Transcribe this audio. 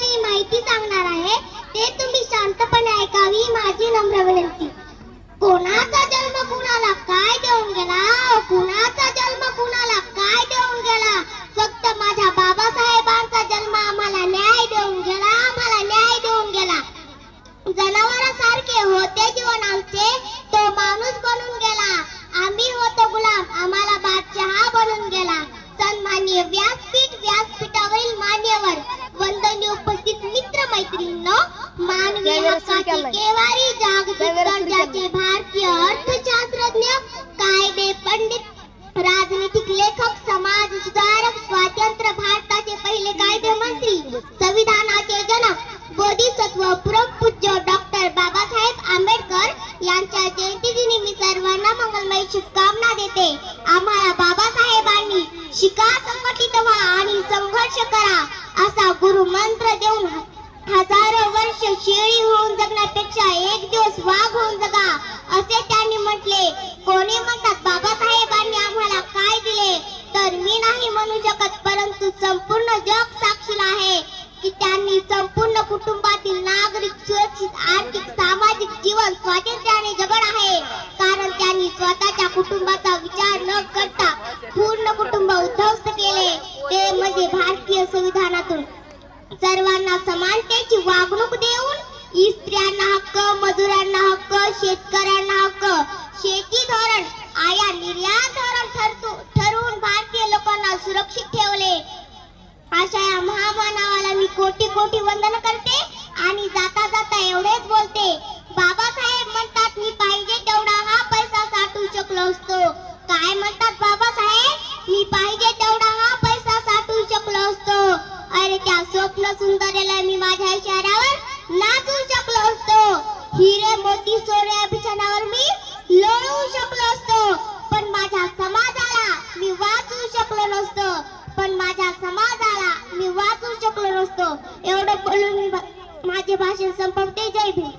मी माहिती सांगणार आहे ते तुम्ही शांतपणे ऐकावी माझी नम्र विनंती. कोणाचा जन्म कुणाला काय देऊन गेला, कुणाचा जन्म कुणाला काय देऊन गेला, फक्त माझ्या बाबासाहेबांचा जन्म आम्हाला न्याय देऊन गेला, आम्हाला न्याय देऊन गेला. जनावरासारखे होते जीवन आमचे, तो माणूस बनून गेला. आम्ही होतो गुलाम, आम्हाला बादशहा बनून गेला. सन्माननीय व्यासपीठावरील मान्यवर, वंदनीय उपस्थित मित्र मैत्रिणींनो, मानवी हक्काचे केवारी, जागतिक दर्जाचे भारतीय अर्थशास्त्रज्ञ, कायदे पंडित, राजनीतिक लेखक, समाज सुधारक, स्वातंत्र्य भारताचे पहिले कायदे मंत्री, संविधानाचे जनक, बोधिसत्व पूज्य डॉक्टर बाबासाहेब आंबेडकर यांच्या जयंतीदिनी मी सर्वांना मंगलमय शुभकामना देते. आम्हाला बाबासाहेबांनी शिका, संघटित व्हा आणि संघर्ष करा असा गुरुमंत्र देऊन हजारो वर्ष शेळी होऊन जगण्यापेक्षा एक दिवस वाघ होऊन जगा असे त्यांनी म्हटले. कोणी म्हणतात बाबासाहेबांनी आम्हाला काय दिले, तर मी नाही म्हणू शकत, परंतु संपूर्ण जग साक्षीला आहे की त्यांनी संपूर्ण कुटुंबातील नागरिक सुरक्षित आर्थिक सामाजिक जीवन स्वातंत्र्याने जगण आहे. कारण त्यांनी स्वतःच्या कुटुंबाचा विचार न करता पूर्ण कुटुंब उद्ध्वस्त केले. ते म्हणजे भारतीय संविधानातून सर्वांना समानतेची वागणूक देऊन स्त्रियांना हक्क, मजुरांना हक्क, शेतकऱ्यांना हक्क, शेती धोरण, आया निर्यात धोरण ठरवून भारतीय लोकांना सुरक्षित ठेवले. अशा या महामानवाला मी कोटी कोटी वंदन करते आणि जाता जाता एवढेच बोलते. बाबासाहेब म्हणतात मी पाहिजे तेवढा हा पैसा साठवू शकलो असतो. काय म्हणतात बाबासाहेब, मी पाहिजे तेवढा हा पैसा साठवू शकलो असतो. अरे त्या स्वप्न सुंदरेला मी माझ्या इशाऱ्यावर नाचू शकलो असतो. हिरे मोती सोन्या बिछाण्यावर मी लोळू शकलो असतो. पण माझ्या समाजाला मी वाचू शकलो नसतो. पण माझ्या समाजाला मी वाचू शकलो नसतो. एवढं बोलून मी माझे भाषण संपवते. जय भीम.